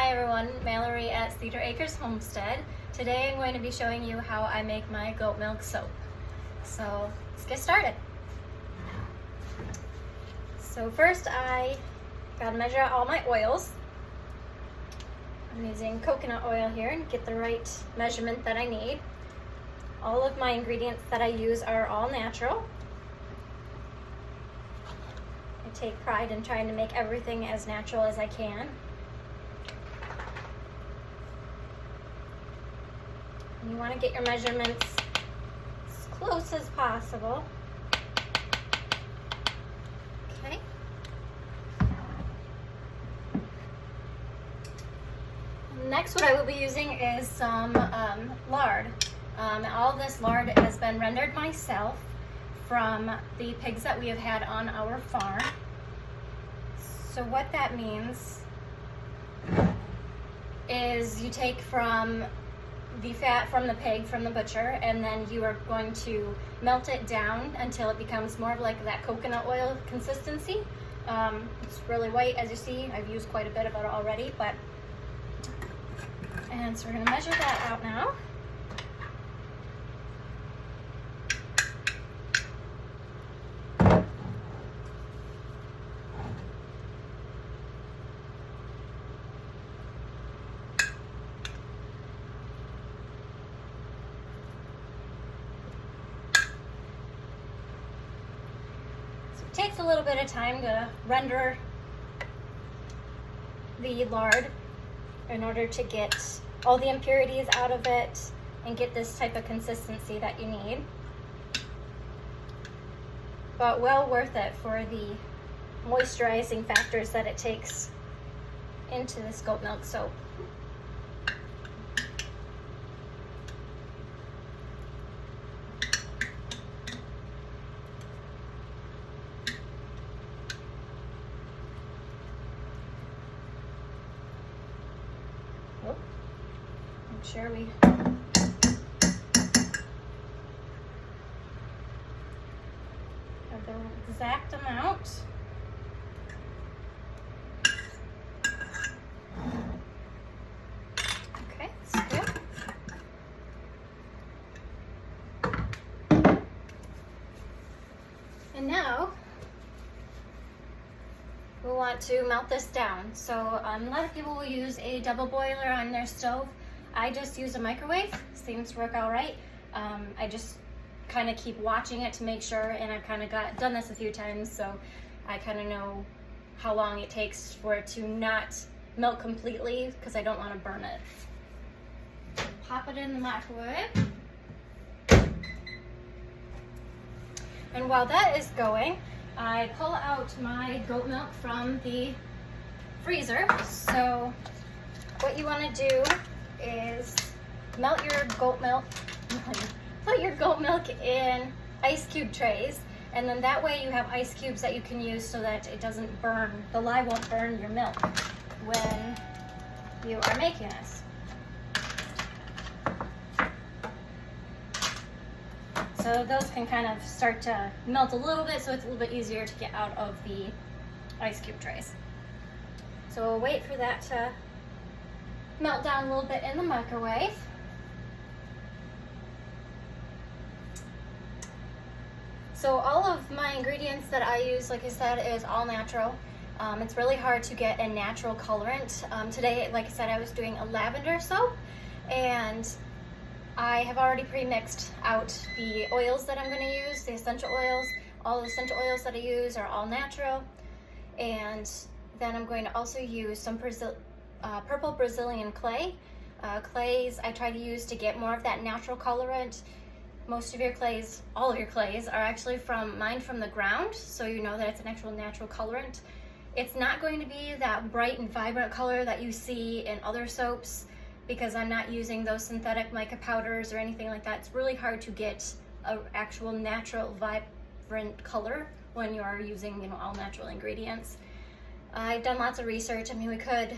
Hi everyone, Mallory at Cedar Acres Homestead. Today I'm going to be showing you how I make my goat milk soap. So let's get started. So first I gotta measure out all my oils. I'm using coconut oil here and get the right measurement that I need. All of my ingredients that I use are all natural. I take pride in trying to make everything as natural as I can. You want to get your measurements as close as possible. Okay. Next, what I will be using is some lard. All this lard has been rendered myself from the pigs that we have had on our farm. So what that means is you take from the fat from the pig, from the butcher, and then you are going to melt it down until it becomes more of like that coconut oil consistency. It's really white, as you see. I've used quite a bit of it already, and so we're gonna measure that out now. It takes a little bit of time to render the lard in order to get all the impurities out of it and get this type of consistency that you need. But well worth it for the moisturizing factors that it takes into this goat milk soap. Make sure we have the exact amount. Okay, that's good. And now we want to melt this down. So a lot of people will use a double boiler on their stove. I just use a microwave. Seems to work all right. I just kind of keep watching it to make sure, and I've kind of done this a few times, so I kind of know how long it takes for it to not melt completely because I don't want to burn it. Pop it in the microwave. And while that is going, I pull out my goat milk from the freezer. So what you want to do is melt your goat milk, put your goat milk in ice cube trays, and then that way you have ice cubes that you can use so that it doesn't burn, the lye won't burn your milk when you are making this. So those can kind of start to melt a little bit, so it's a little bit easier to get out of the ice cube trays. So we'll wait for that to melt down a little bit in the microwave. So all of my ingredients that I use, like I said, is all natural. It's really hard to get a natural colorant. Today, like I said, I was doing a lavender soap, and I have already pre-mixed out the oils that I'm going to use, the essential oils. All the essential oils that I use are all natural. And then I'm going to also use some purple Brazilian clay. Clays I try to use to get more of that natural colorant. Most of your clays, all of your clays, are actually mined from the ground, so you know that it's an actual natural colorant. It's not going to be that bright and vibrant color that you see in other soaps because I'm not using those synthetic mica powders or anything like that. It's really hard to get an actual natural vibrant color when you are using, all natural ingredients. I've done lots of research. I mean, we could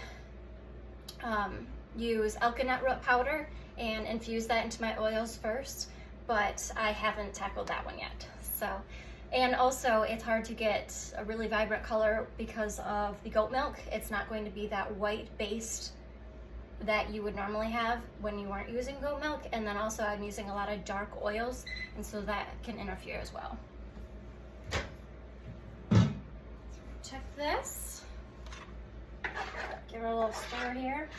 use elkanut root powder and infuse that into my oils first, but I haven't tackled that one yet. So, and also it's hard to get a really vibrant color because of the goat milk. It's not going to be that white based that you would normally have when you weren't using goat milk. And then also I'm using a lot of dark oils, and so that can interfere as well. Check this. Give her a little stir here.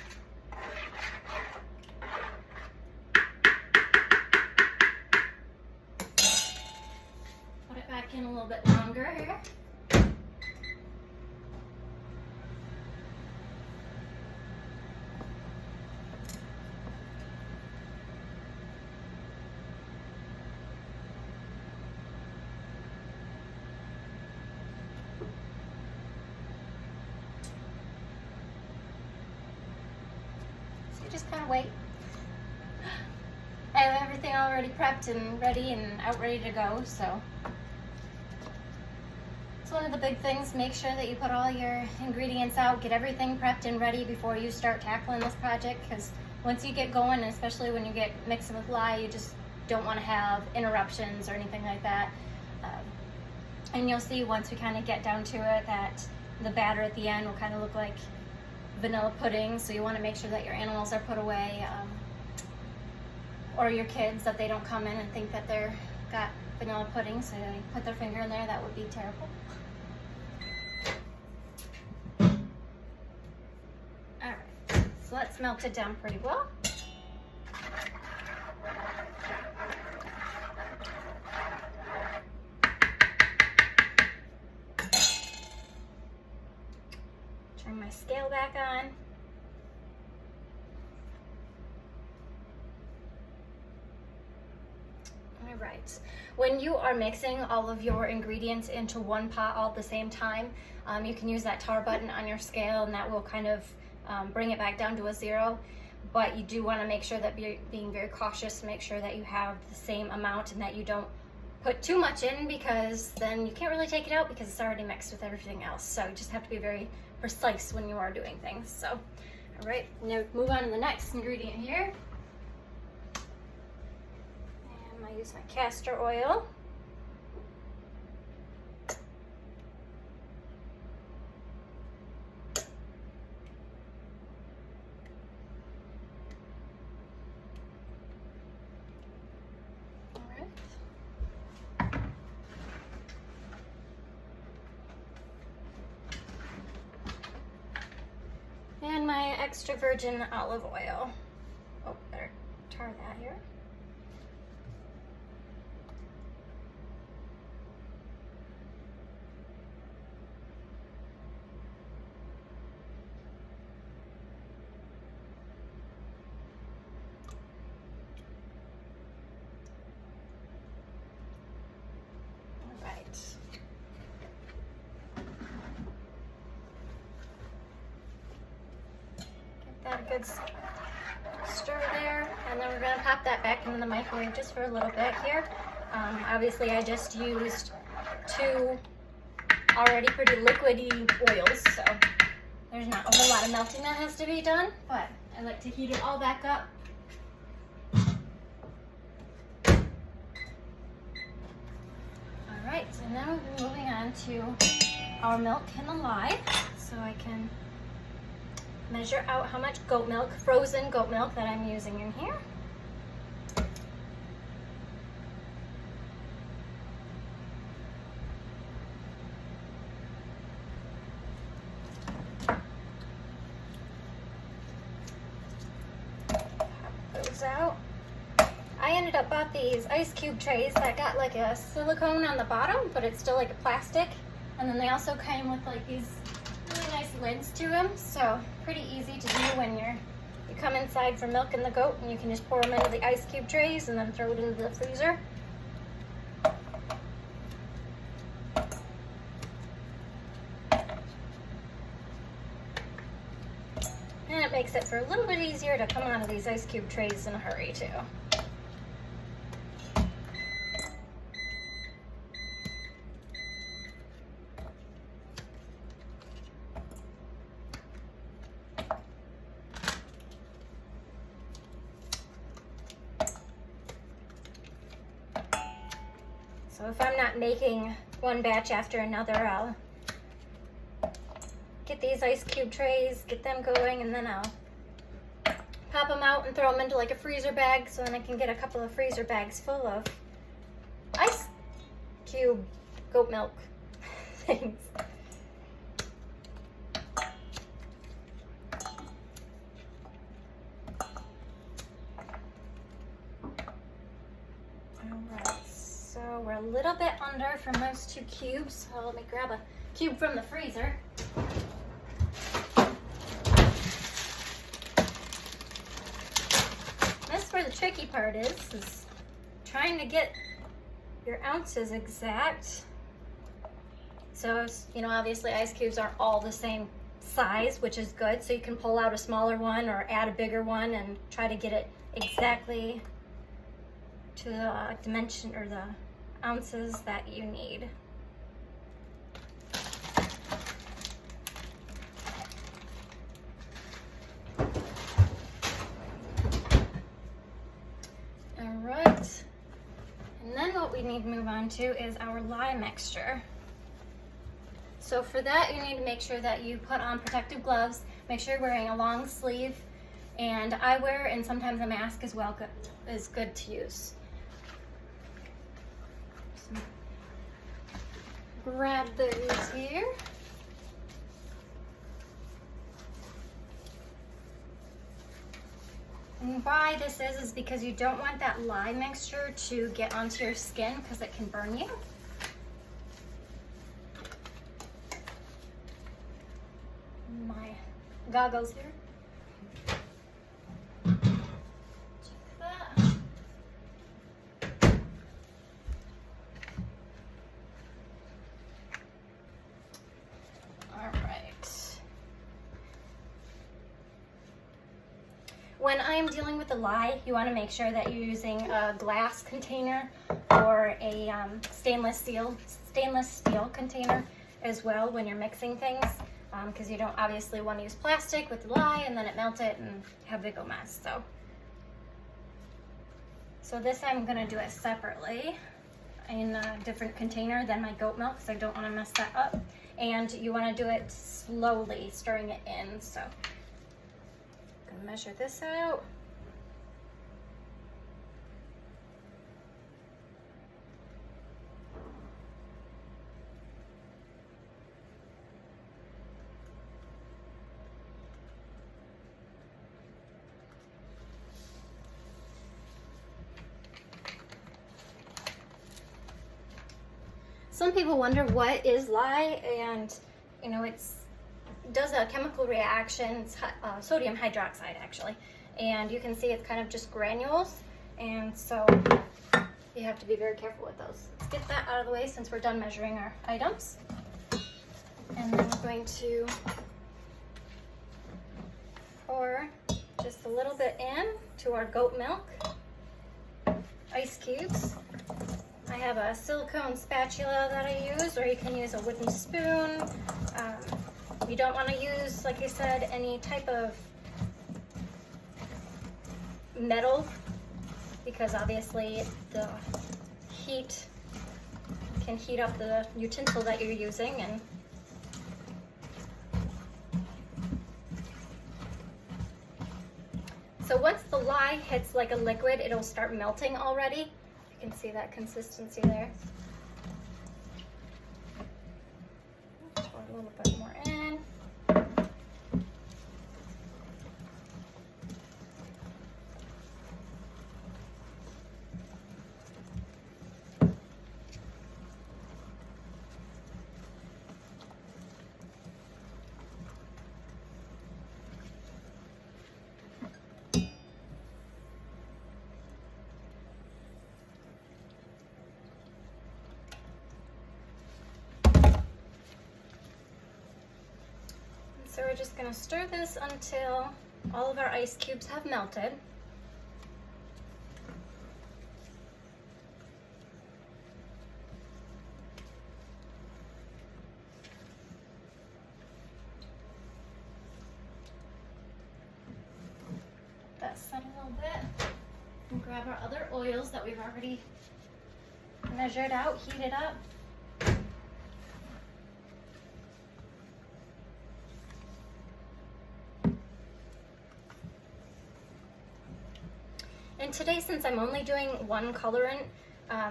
Put it back in a little bit longer here. Just kind of wait. I have everything already prepped and ready and ready to go, so it's one of the big things. Make sure that you put all your ingredients out, get everything prepped and ready before you start tackling this project, because once you get going, and especially when you get mixing with lye, you just don't want to have interruptions or anything like that. And you'll see once we kind of get down to it that the batter at the end will kind of look like vanilla pudding, so you want to make sure that your animals are put away, or your kids, that they don't come in and think that they're got vanilla pudding, so they put their finger in there. That would be terrible. Alright, so let's melt it down pretty well. Turn my scale back on. All right. When you are mixing all of your ingredients into one pot all at the same time, you can use that tar button on your scale, and that will kind of bring it back down to a 0. But you do want to make sure that you're being very cautious to make sure that you have the same amount and that you don't put too much in, because then you can't really take it out because it's already mixed with everything else. So you just have to be very precise when you are doing things. So, all right, now move on to the next ingredient here. And I use my castor oil. And my extra virgin olive oil. Oh, better tar that here. All right. That a good stir there, and then we're going to pop that back into the microwave just for a little bit here. Obviously I just used 2 already pretty liquidy oils, so there's not a whole lot of melting that has to be done, but I like to heat it all back up. Alright, so now we're moving on to our milk and the lye, so I can measure out how much goat milk, frozen goat milk, that I'm using in here. Pop those out. I ended up bought these ice cube trays that got like a silicone on the bottom, but it's still like a plastic. And then they also came with like these really nice lids to them, so pretty easy to do when you come inside for milk and the goat, and you can just pour them into the ice cube trays and then throw it into the freezer. And it makes it for a little bit easier to come out of these ice cube trays in a hurry too. So if I'm not making one batch after another, I'll get these ice cube trays, get them going, and then I'll pop them out and throw them into like a freezer bag, so then I can get a couple of freezer bags full of ice cube goat milk things. Alright, so we're a little bit under from those 2 cubes, so let me grab a cube from the freezer. That's where the tricky part is trying to get your ounces exact. So, you know, obviously ice cubes aren't all the same size, which is good. So you can pull out a smaller one or add a bigger one and try to get it exactly to the dimension or the ounces that you need. All right. And then what we need to move on to is our lye mixture. So for that, you need to make sure that you put on protective gloves. Make sure you're wearing a long sleeve and eyewear, and sometimes a mask as well is good to use. So grab those here. And why this is because you don't want that lye mixture to get onto your skin because it can burn you. My goggles here. Check that. All right. When I'm dealing with the lye, you want to make sure that you're using a glass container or a stainless steel container as well when you're mixing things. Because you don't obviously want to use plastic with the lye and then it melt it and have a big old mess. So this I'm going to do it separately in a different container than my goat milk because I don't want to mess that up. And you want to do it slowly, stirring it in. So I'm going to measure this out. Some people wonder what is lye, and you know it does a chemical reaction. It's sodium hydroxide actually, and you can see it's kind of just granules, and so you have to be very careful with those. Let's get that out of the way since we're done measuring our items, and then we're going to pour just a little bit in to our goat milk ice cubes. I have a silicone spatula that I use, or you can use a wooden spoon. You don't want to use, like I said, any type of metal because obviously the heat can heat up the utensil that you're using. And so once the lye hits like a liquid, it'll start melting already. You can see that consistency there. Pour a little bit more in. So we're just going to stir this until all of our ice cubes have melted. That set a little bit. And grab our other oils that we've already measured out, heated up. And today, since I'm only doing one colorant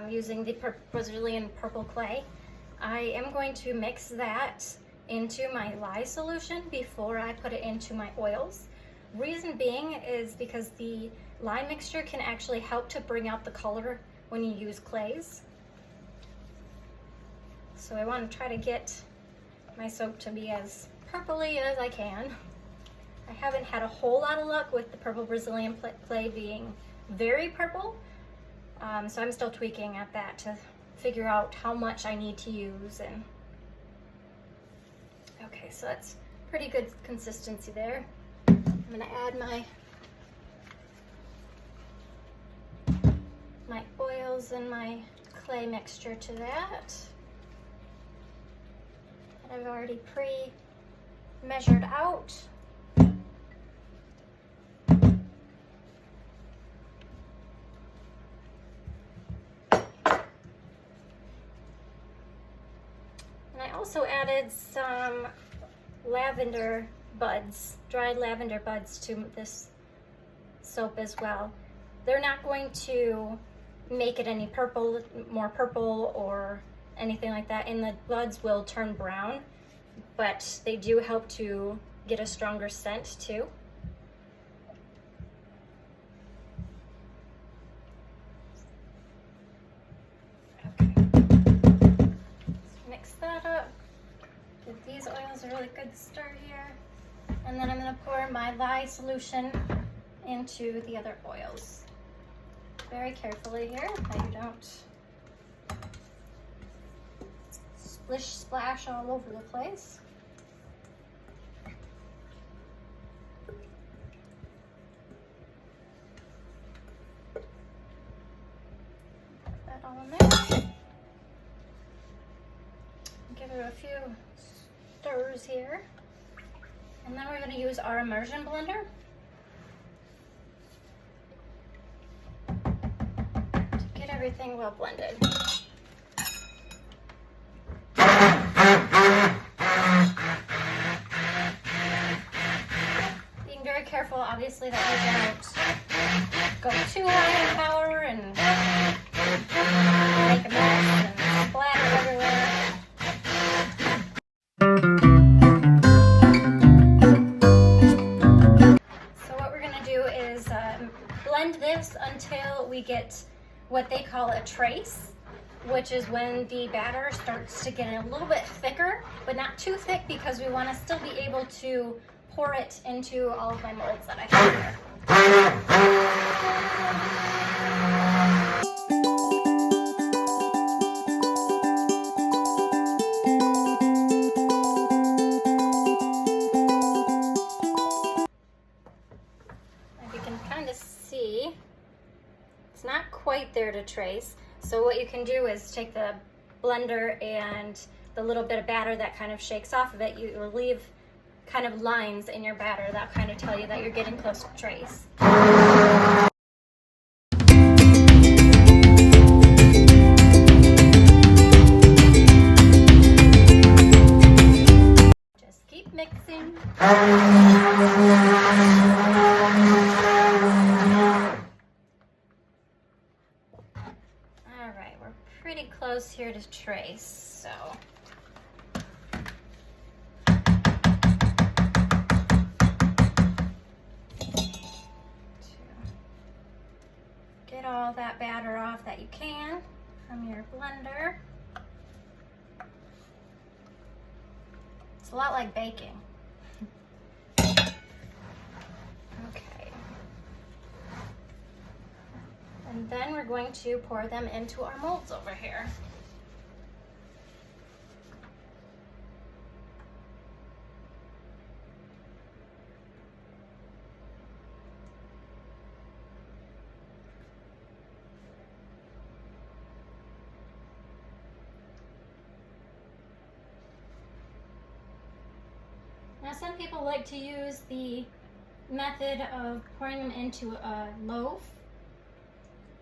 using the Brazilian purple clay, I am going to mix that into my lye solution before I put it into my oils. Reason being is because the lye mixture can actually help to bring out the color when you use clays. So I want to try to get my soap to be as purpley as I can. I haven't had a whole lot of luck with the purple Brazilian clay being very purple, so I'm still tweaking at that to figure out how much I need to use. And okay, so that's pretty good consistency there. I'm gonna add my oils and my clay mixture to that. I've already pre-measured out. I also added some lavender buds, dried lavender buds to this soap as well. They're not going to make it any more purple or anything like that, and the buds will turn brown, but they do help to get a stronger scent too. Mix that up. Give these oils a really good stir here. And then I'm going to pour my lye solution into the other oils. Very carefully here, that you don't splish splash all over the place. Put that all in there. Give it a few stirs here. And then we're going to use our immersion blender to get everything well blended. Being very careful, obviously, that you don't go too high in power and make a mess and splatter everywhere. Blend this until we get what they call a trace, which is when the batter starts to get a little bit thicker, but not too thick, because we want to still be able to pour it into all of my molds that I have here. It's not quite there to trace, so what you can do is take the blender and the little bit of batter that kind of shakes off of it, you will leave kind of lines in your batter that kind of tell you that you're getting close to trace. Just keep mixing. Pretty close here to trace, so get all that batter off that you can from your blender. It's a lot like baking. And then we're going to pour them into our molds over here. Now, some people like to use the method of pouring them into a loaf,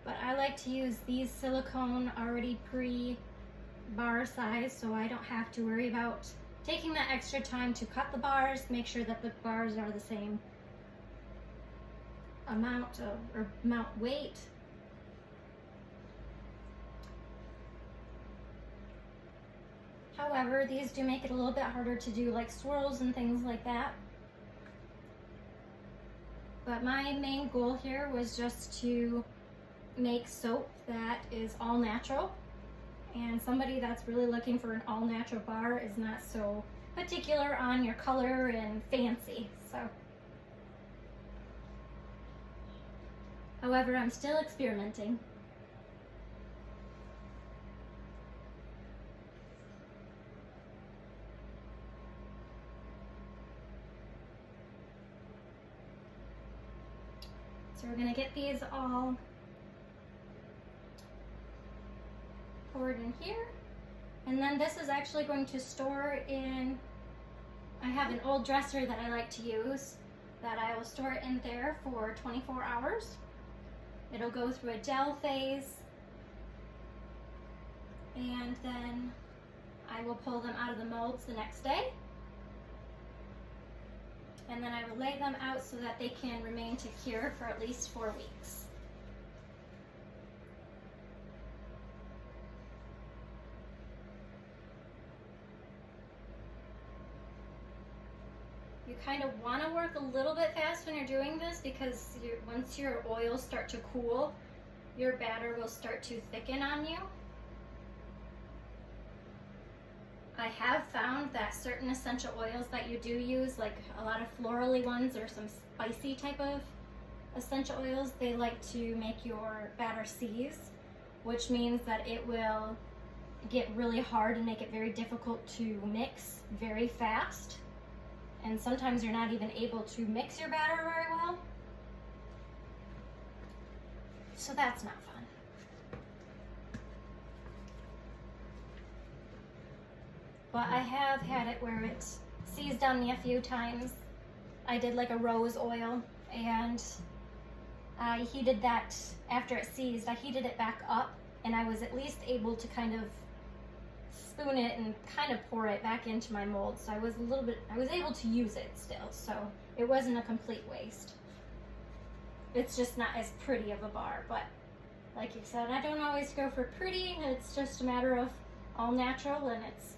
but I like to use these silicone already pre-bar size, so I don't have to worry about taking that extra time to cut the bars, make sure that the bars are the same amount weight. However, these do make it a little bit harder to do like swirls and things like that. But my main goal here was just to make soap that is all natural. And somebody that's really looking for an all natural bar is not so particular on your color and fancy. So, however, I'm still experimenting. So we're gonna get these all poured in here. And then this is actually going to store in, I have an old dresser that I like to use that I will store it in there for 24 hours. It'll go through a gel phase, and then I will pull them out of the molds the next day. And then I will lay them out so that they can remain to cure for at least 4 weeks. You kind of want to work a little bit fast when you're doing this because once your oils start to cool, your batter will start to thicken on you. I have found that certain essential oils that you do use, like a lot of florally ones or some spicy type of essential oils, they like to make your batter seize, which means that it will get really hard and make it very difficult to mix very fast. And sometimes you're not even able to mix your batter very well. So that's not fun. But I have had it where it seized on me a few times. I did like a rose oil, and I heated that, after it seized, I heated it back up, and I was at least able to kind of spoon it and kind of pour it back into my mold. So I was able to use it still, so it wasn't a complete waste. It's just not as pretty of a bar, but like you said, I don't always go for pretty. It's just a matter of all natural, and it's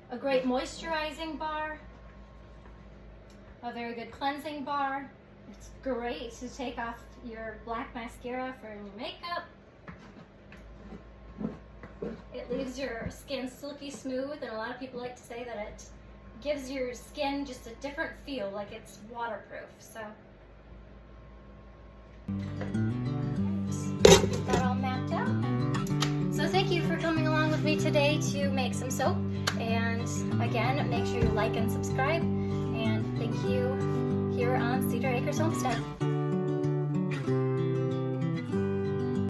a great moisturizing bar, a very good cleansing bar. It's great to take off your black mascara for your makeup. It leaves your skin silky smooth, and a lot of people like to say that it gives your skin just a different feel, like it's waterproof. So that all mapped out. So thank you for coming along with me today to make some soap. And again, make sure you like and subscribe. And thank you here on Cedar Acres Homestead.